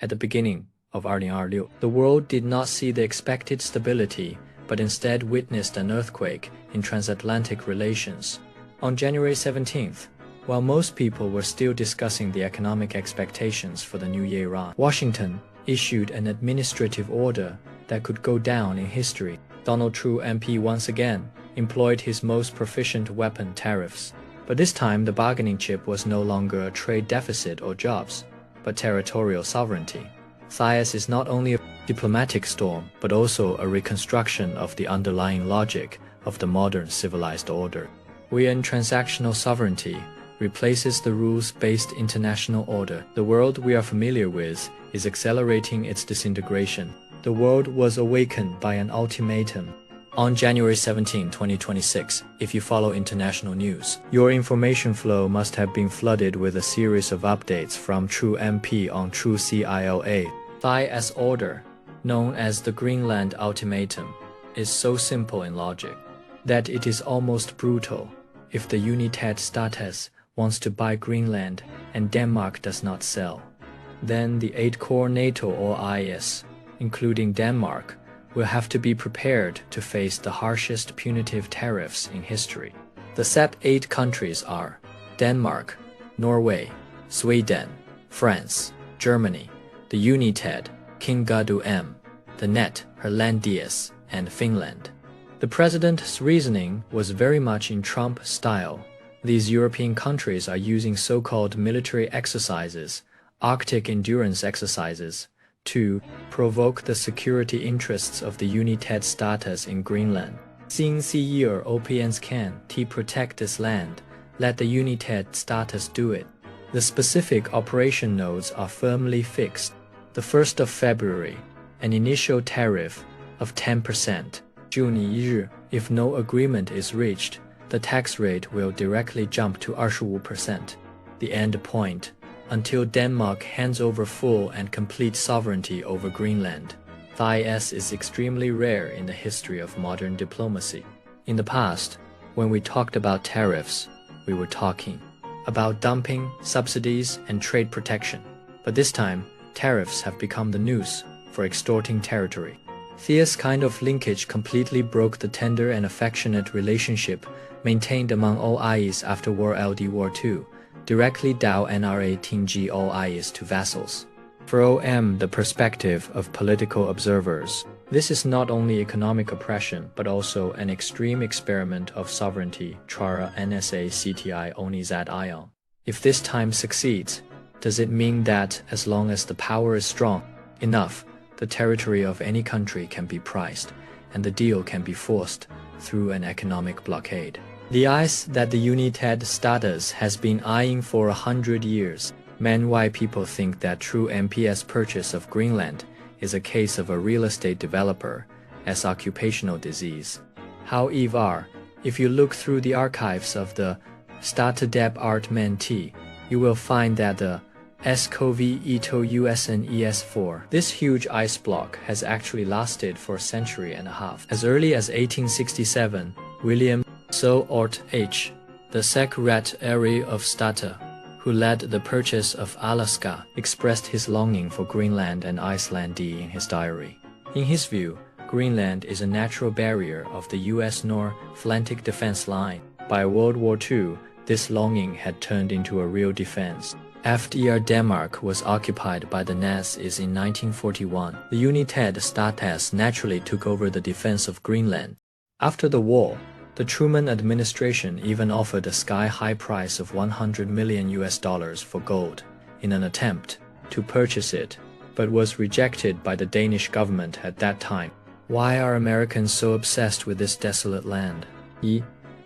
At the beginning of 2026, the world did not see the expected stability, but instead witnessed an earthquake in transatlantic relations. On January 17th, while most people were still discussing the economic expectations for the new year, Washington issued an administrative order that could go down in history. Donald Trump MP once again employed his most proficient weapon, tariffs. But this time the bargaining chip was no longer a trade deficit or jobs, but territorial sovereignty. Tariffs is not only a diplomatic storm, but also a reconstruction of the underlying logic of the modern civilized order. When transactional sovereignty replaces the rules-based international order, the world we are familiar with is accelerating its disintegration. The world was awakened by an ultimatum. On January 17, 2026, if you follow international news, your information flow must have been flooded with a series of updates from True MP on True CILA. TIS order, known as the Greenland Ultimatum, is so simple in logic that it is almost brutal. If the United States wants to buy Greenland and Denmark does not sell, then the 8 core NATO allies, including Denmark, will have to be prepared to face the harshest punitive tariffs in history. The SEP 8 countries are Denmark, Norway, Sweden, France, Germany, the United Kingdom, the Netherlands, and Finland. The president's reasoning was very much in Trump style. These European countries are using so-called military exercises, Arctic endurance exercises, to provoke the security interests of the United States in Greenland. Since Europeans can protect this land, let the United States do it. The specific operation nodes are firmly fixed. The 1st of February, an initial tariff of 10%. June 1, if no agreement is reached, the tax rate will directly jump to 25%. The end point, until Denmark hands over full and complete sovereignty over Greenland. TIS is extremely rare in the history of modern diplomacy. In the past, when we talked about tariffs, we were talking about dumping, subsidies, and trade protection. But this time, tariffs have become the noose for extorting territory. This kind of linkage completely broke the tender and affectionate relationship maintained among all allies after World War II, directly narrating all allies to vassals. From the perspective of political observers, this is not only economic oppression but also an extreme experiment of sovereignty. Chara NSA CTI ONIZION. If this time succeeds, does it mean that as long as the power is strong enough, the territory of any country can be priced, and the deal can be forced through an economic blockade? The ice that the United States has been eyeing for 100 years. Why people think that True MP's purchase of Greenland is a case of a real estate developer as occupational disease. However, if you look through the archives of the Statsdepartementet, you will find that the SCOTUS, this huge ice block has actually lasted for a century and a half. As early as 1867, William Seward, the Secretary of State, who led the purchase of Alaska, expressed his longing for Greenland and Iceland in his diary. In his view, Greenland is a natural barrier of the U.S. North Atlantic defense line. By World War II, this longing had turned into a real defense. After Denmark was occupied by the Nazis in 1941, the United States naturally took over the defense of Greenland. After the war, the Truman administration even offered a sky-high price of $100 million for gold in an attempt to purchase it, but was rejected by the Danish government at that time. Why are Americans so obsessed with this desolate land?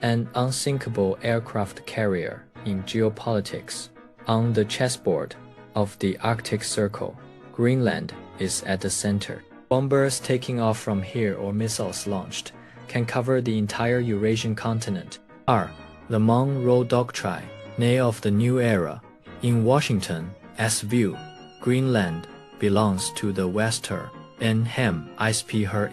An unsinkable aircraft carrier in geopolitics. On the chessboard of the Arctic Circle, Greenland is at the center. Bombers taking off from here or missiles launched can cover the entire Eurasian continent. The Monroe Doctrine, of the new era. In Washington's view, Greenland belongs to the Western Hemisphere.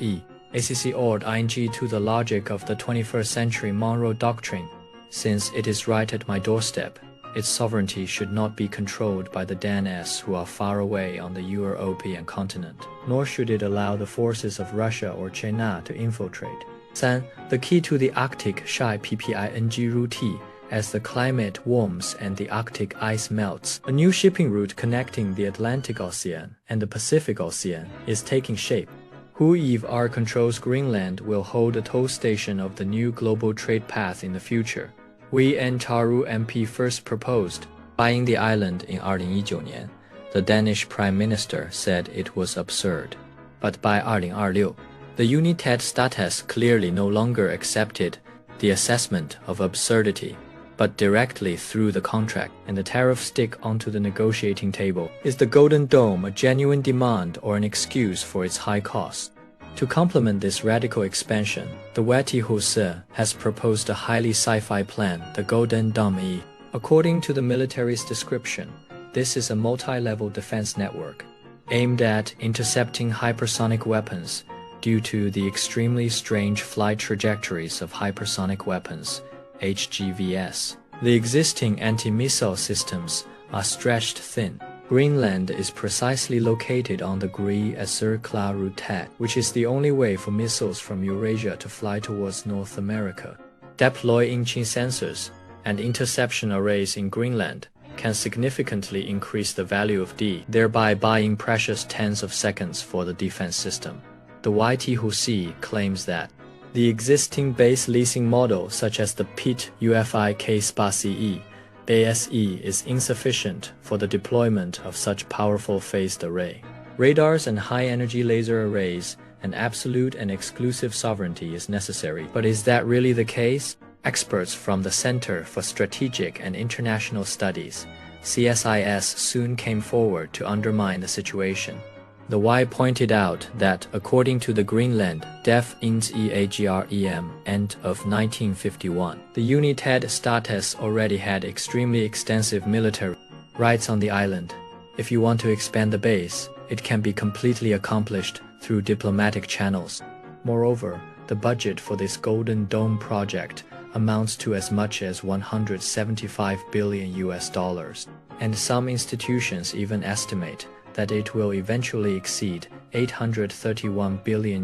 ACC or ing to the logic of the 21st century Monroe Doctrine, since it is right at my doorstep. its sovereignty should not be controlled by the Danes who are far away on the European continent, nor should it allow the forces of Russia or China to infiltrate. 3. The key to the Arctic shy PPING route as the climate warms and the Arctic ice melts. A new shipping route connecting the Atlantic Ocean and the Pacific Ocean is taking shape. Whoever R controls Greenland will hold a toll station of the new global trade path in the future. Wei and Charu MP first proposed buying the island in 2019年. The Danish Prime Minister said it was absurd. But by 2026, the United States clearly no longer accepted the assessment of absurdity, but directly through the contract, and the tariff stick onto the negotiating table. Is the Golden Dome a genuine demand or an excuse for its high cost? To complement this radical expansion, the Weaponized has proposed a highly sci-fi plan, the Golden Dome. According to the military's description, this is a multi-level defense network aimed at intercepting hypersonic weapons due to the extremely strange flight trajectories of hypersonic weapons, HGVs. The existing anti-missile systems are stretched thin. Greenland is precisely located on the Gris-Azur-Kla route, which is the only way for missiles from Eurasia to fly towards North America. Deploying sensors and interception arrays in Greenland can significantly increase the value of D, thereby buying precious tens of seconds for the defense system. The YTHC claims that the existing base leasing model, such as the PIT UFI-K SPA-CE, BASE, is insufficient for the deployment of such powerful phased array. Radars and high-energy laser arrays and absolute and exclusive sovereignty is necessary. But is that really the case? Experts from the Center for Strategic and International Studies, CSIS, soon came forward to undermine the situation. The Y pointed out that, according to the Greenland Def Ins EAGREM end of 1951, the United States already had extremely extensive military rights on the island. If you want to expand the base, it can be completely accomplished through diplomatic channels. Moreover, the budget for this Golden Dome project amounts to as much as $175 billion, and some institutions even estimate that it will eventually exceed $831 billion.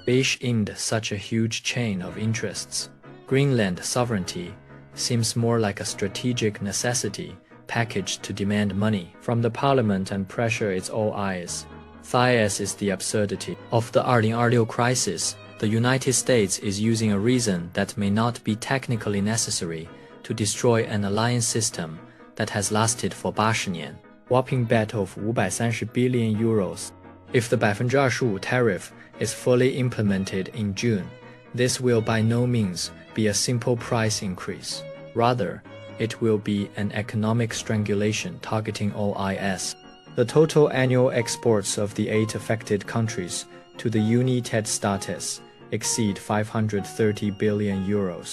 Based in such a huge chain of interests, Greenland sovereignty seems more like a strategic necessity packaged to demand money from the parliament and pressure its all eyes. Thias is the absurdity of the 2026 crisis. The United States is using a reason that may not be technically necessary to destroy an alliance system that has lasted for 80年. Whopping bet of €530 billion. If the 25% tariff is fully implemented in June, this will by no means be a simple price increase. Rather, it will be an economic strangulation targeting OIS. The total annual exports of the 8 affected countries to the United States exceed €530 billion.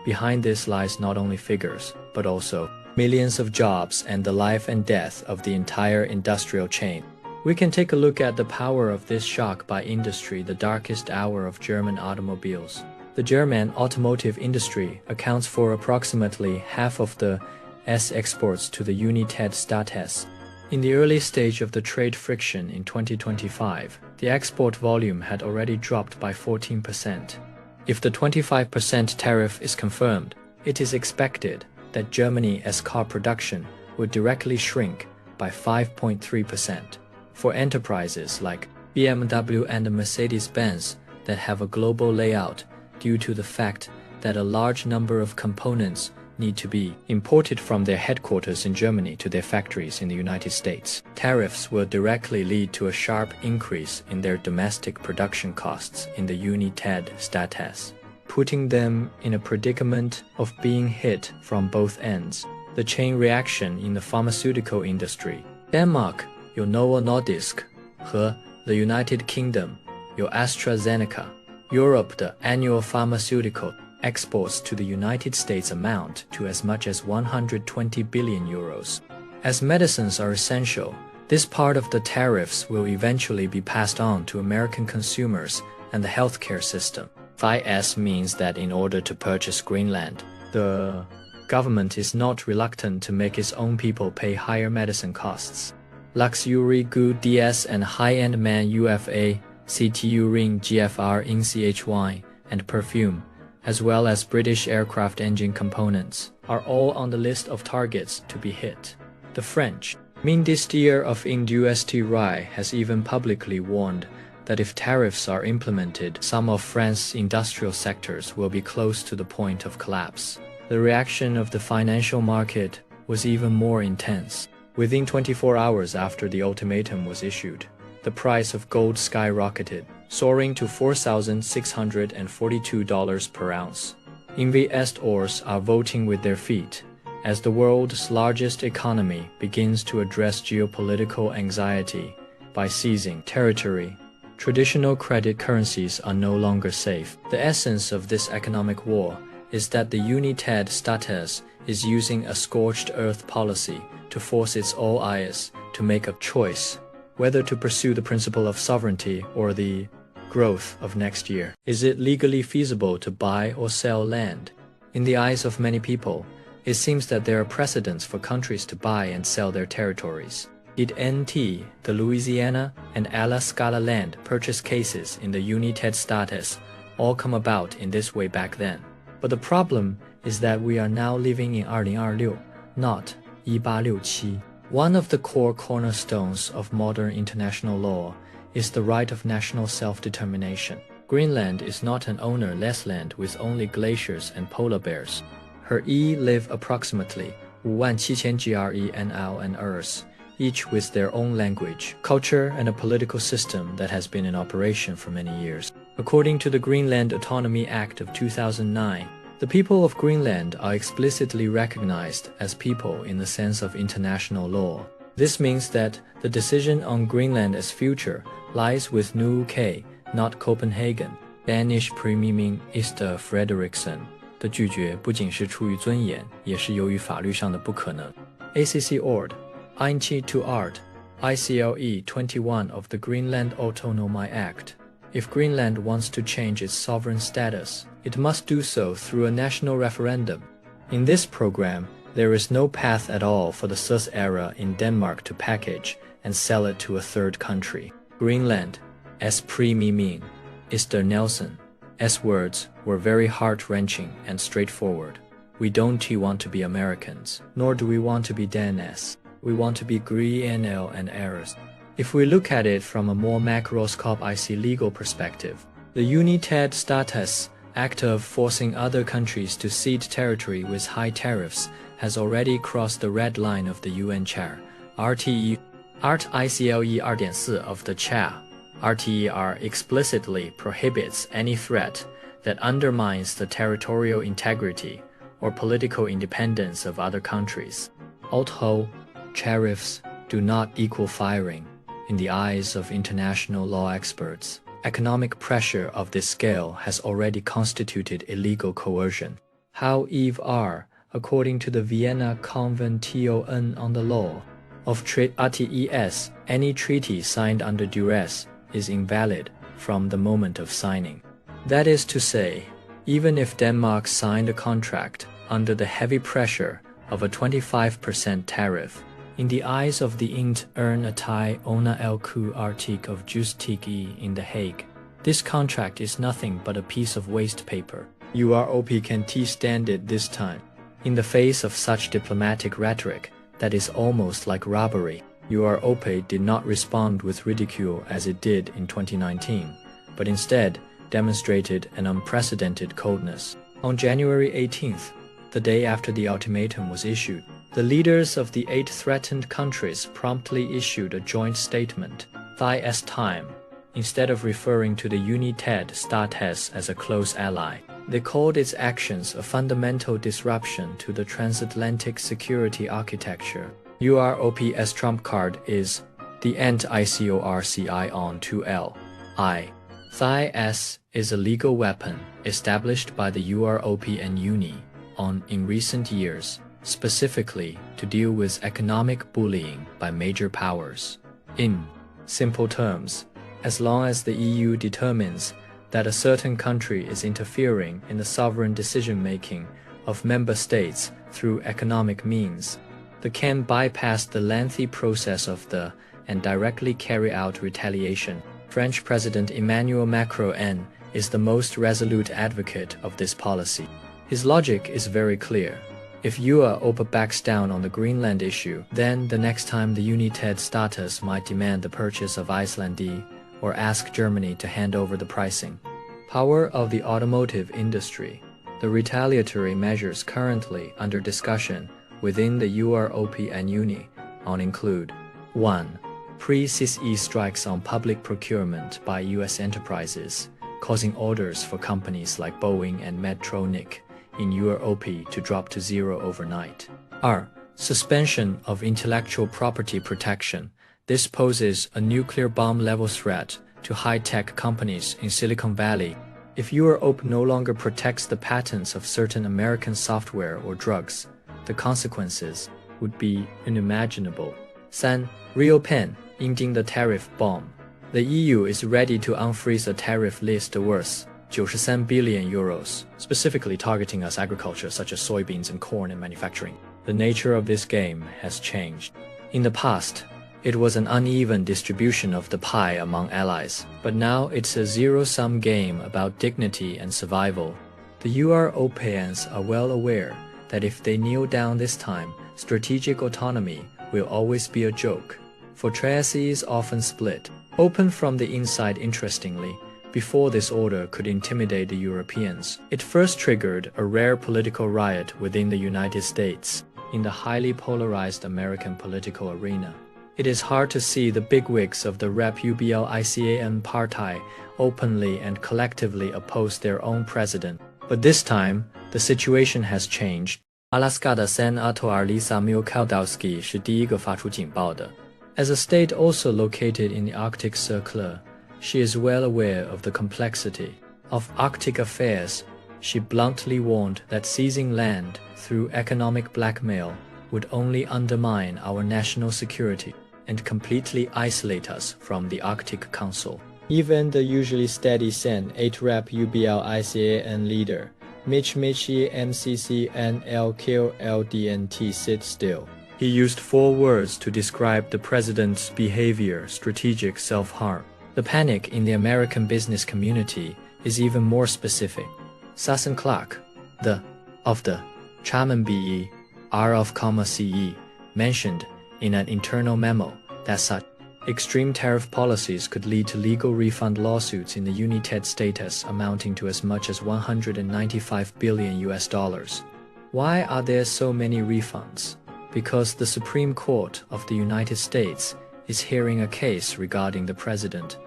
Behind this lies not only figures, but also millions of jobs and the life and death of the entire industrial chain. We can take a look at the power of this shock by industry, the darkest hour of German automobiles. The German automotive industry accounts for approximately half of the S exports to the United States. In the early stage of the trade friction in 2025, the export volume had already dropped by 14%. If the 25% tariff is confirmed, it is expected that Germany's car production would directly shrink by 5.3%. For enterprises like BMW and Mercedes-Benz that have a global layout due to the fact that a large number of components need to be imported from their headquarters in Germany to their factories in the United States, tariffs will directly lead to a sharp increase in their domestic production costs in the United States, putting them in a predicament of being hit from both ends. The chain reaction in the pharmaceutical industry. Denmark 有 Novo Nordisk 和 the United Kingdom 有 AstraZeneca. Europe 的 annual pharmaceutical exports to the United States amount to as much as €120 billion. As medicines are essential, this part of the tariffs will eventually be passed on to American consumers and the healthcare system. 5S means that in order to purchase Greenland, the government is not reluctant to make its own people pay higher medicine costs. Luxury good DS and high-end man UFA, CTU ring GFR in CHY, and perfume, as well as British aircraft engine components, are all on the list of targets to be hit. The French Minister of Industrie has even publicly warned that if tariffs are implemented, some of France's industrial sectors will be close to the point of collapse. The reaction of the financial market was even more intense. Within 24 hours after the ultimatum was issued, the price of gold skyrocketed, soaring to $4,642 per ounce. Investors are voting with their feet as the world's largest economy begins to address geopolitical anxiety by seizing territory. Traditional credit currencies are no longer safe. The essence of this economic war is that the United States is using a scorched earth policy to force its all allies to make a choice, whether to pursue the principle of sovereignty or the growth of next year. Is it legally feasible to buy or sell land? In the eyes of many people, it seems that there are precedents for countries to buy and sell their territories. Did NT, the Louisiana and Alaska land purchase cases in the United States all come about in this way back then? But the problem is that we are now living in 2026, not 1867. One of the core cornerstones of modern international law is the right of national self-determination. Greenland is not an ownerless land with only glaciers and polar bears. Her live approximately 57,000 GRENL and Earth, each with their own language, culture, and a political system that has been in operation for many years. According to the Greenland Autonomy Act of 2009, the people of Greenland are explicitly recognized as people in the sense of international law. This means that the decision on Greenland's future lies with Nuuk, not Copenhagen. Danish Premier Minister Frederiksen 的拒绝不仅是出于尊严，也是由于法律上的不可能。ACC Ord. Einchi to Art, ICLE 21 of the Greenland Autonomy Act. If Greenland wants to change its sovereign status, it must do so through a national referendum. In this program, there is no path at all for the SUS era in Denmark to package and sell it to a third country. Greenland, S. Premier Minister Nelson's words were very heart-wrenching and straightforward. We don't want to be Americans, nor do we want to be Danes. We want to be GRENL and Earth. If we look at it from a more macroscopic legal perspective, the United States Act of forcing other countries to cede territory with high tariffs has already crossed the red line of the UN Chair, RTE. Art ICLE 2.4 of the Chair, RTER explicitly prohibits any threat that undermines the territorial integrity or political independence of other countries. Although tariffs do not equal firing, in the eyes of international law experts, economic pressure of this scale has already constituted illegal coercion. However, according to the Vienna Convention on the Law of Trade (ATES), any treaty signed under duress is invalid from the moment of signing. That is to say, even if Denmark signed a contract under the heavy pressure of a 25% tariff, in the eyes of the Internationale Artikel of Justitie in The Hague, this contract is nothing but a piece of waste paper. Europe can't stand it this time. In the face of such diplomatic rhetoric that is almost like robbery, Europe did not respond with ridicule as it did in 2019, but instead demonstrated an unprecedented coldness. On January 18th, the day after the ultimatum was issued, the leaders of the 8 threatened countries promptly issued a joint statement, "This time." Instead of referring to the United States as a close ally, they called its actions a fundamental disruption to the transatlantic security architecture. Europe's trump card is the Anti-Coercion on 2L. This is a legal weapon established by the European Union in recent years, specifically to deal with economic bullying by major powers. In simple terms, as long as the EU determines that a certain country is interfering in the sovereign decision-making of member states through economic means. They can bypass the lengthy process of the and directly carry out retaliation. French President Emmanuel Macron is the most resolute advocate of this policy. His logic is very clear. If Europe backs down on the Greenland issue, then the next time the United States might demand the purchase of Iceland or ask Germany to hand over the pricing power of the automotive industry. The retaliatory measures currently under discussion within the European Union include 1. Pre-CSE strikes on public procurement by U.S. enterprises, causing orders for companies like Boeing and Medtronic in Europe to drop to zero overnight. 2. Suspension of intellectual property protection. This poses a nuclear bomb-level threat to high-tech companies in Silicon Valley. If Europe no longer protects the patents of certain American software or drugs, the consequences would be unimaginable. 3. Reopen ending the tariff bomb. The EU is ready to unfreeze a tariff list worth €93 billion, specifically targeting us agriculture such as soybeans and corn and manufacturing. The nature of this game has changed. In the past, it was an uneven distribution of the pie among allies, but now it's a zero-sum game about dignity and survival. The Europeans are well aware that if they kneel down this time, strategic autonomy will always be a joke. Fortresses often split, open from the inside. Interestingly, before this order could intimidate the Europeans, it first triggered a rare political riot within the United States, in the highly polarized American political arena. It is hard to see the bigwigs of the Republican party openly and collectively oppose their own president. But this time, the situation has changed. 阿拉斯加的 Senator Lisa Murkowski 是第一个发出警报的。As a state also located in the Arctic Circle, she is well aware of the complexity of Arctic affairs. She bluntly warned that seizing land through economic blackmail would only undermine our national security and completely isolate us from the Arctic Council. Even the usually steady Sen 8 Rep UBLICAN leader, Mitch MCC and LQLDNT sit still. He used 4 words to describe the president's behavior: strategic self-harm. The panic in the American business community is even more specific. Susan Clark, of the Chairman BE, R of CE, mentioned in an internal memo that such extreme tariff policies could lead to legal refund lawsuits in the United States amounting to as much as $195 billion. Why are there so many refunds? Because the Supreme Court of the United States is hearing a case regarding the president's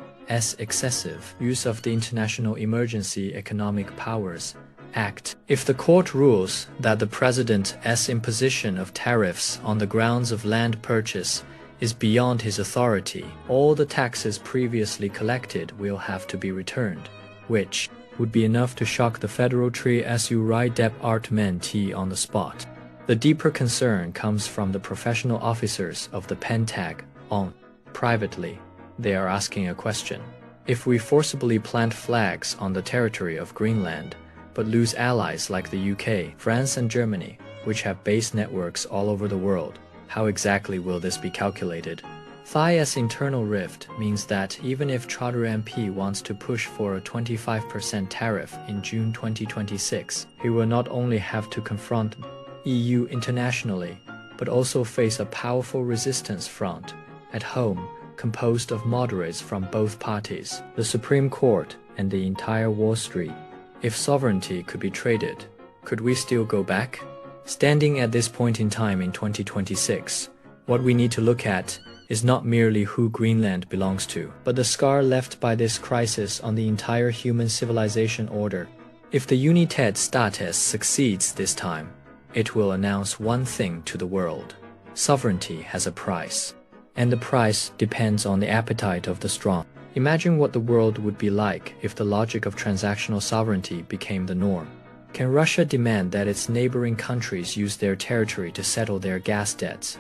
excessive use of the International Emergency Economic Powers Act. If the court rules that the president's imposition of tariffs on the grounds of land purchase is beyond his authority, all the taxes previously collected will have to be returned, which would be enough to shock the federal tree SURI department on the spot. The deeper concern comes from the professional officers of the Pentagon. Privately, they are asking a question. If we forcibly plant flags on the territory of Greenland, but lose allies like the UK, France and Germany, which have base networks all over the world, how exactly will this be calculated? Thias' internal rift means that even if Trotter MP wants to push for a 25% tariff in June 2026, he will not only have to confront EU internationally, but also face a powerful resistance front at home composed of moderates from both parties, the Supreme Court, and the entire Wall Street. If sovereignty could be traded, could we still go back? Standing at this point in time in 2026, what we need to look at is not merely who Greenland belongs to, but the scar left by this crisis on the entire human civilization order. If the United States succeeds this time, it will announce one thing to the world: sovereignty has a price, and the price depends on the appetite of the strong. Imagine what the world would be like if the logic of transactional sovereignty became the norm. Can Russia demand that its neighboring countries use their territory to settle their gas debts?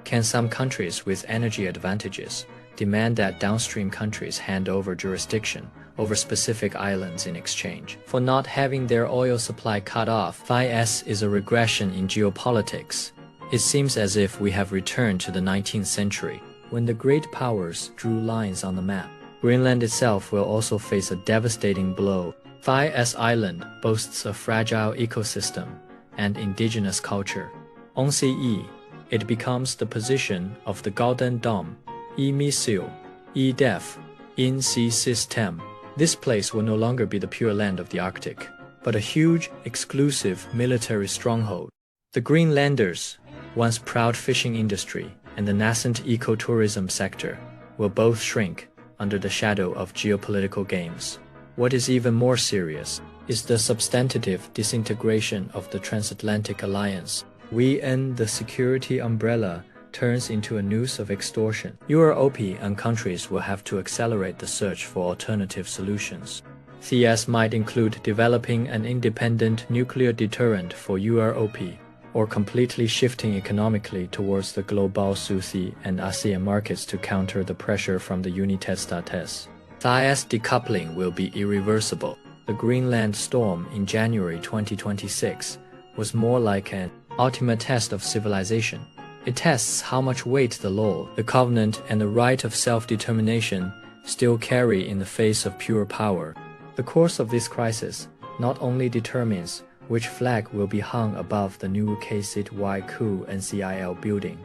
Can some countries with energy advantages demand that downstream countries hand over jurisdiction over specific islands in exchange for not having their oil supply cut off. This is a regression in geopolitics. It seems as if we have returned to the 19th century, when the great powers drew lines on the map. Greenland itself will also face a devastating blow. This island boasts a fragile ecosystem and indigenous culture. On CE, it becomes the position of the Golden Dome, missile, def, in sea system. This place will no longer be the pure land of the Arctic, but a huge, exclusive military stronghold. The Greenlanders, once proud fishing industry, and the nascent ecotourism sector will both shrink under the shadow of geopolitical games. What is even more serious is the substantive disintegration of the Transatlantic alliance. The security umbrella turns into a noose of extortion. Europe and countries will have to accelerate the search for alternative solutions. This might include developing an independent nuclear deterrent for Europe, or completely shifting economically towards the global SUSI and ASEAN markets to counter the pressure from the United States. This decoupling will be irreversible. The Greenland storm in January 2026 was more like an ultimate test of civilization. It tests how much weight the law, the covenant, and the right of self-determination still carry in the face of pure power. The course of this crisis not only determines which flag will be hung above the new KZYQ NCIL building,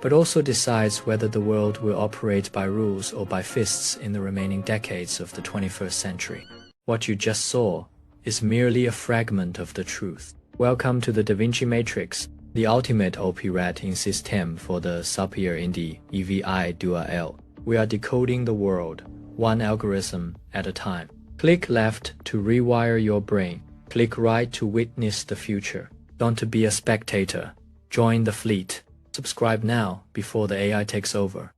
but also decides whether the world will operate by rules or by fists in the remaining decades of the 21st century. What you just saw is merely a fragment of the truth. Welcome to the Davinci Matrix, the ultimate operating system for the superior in the EVI dual. We are decoding the world, one algorithm at a time. Click left to rewire your brain. Click right to witness the future. Don't be a spectator. Join the fleet. Subscribe now before the AI takes over.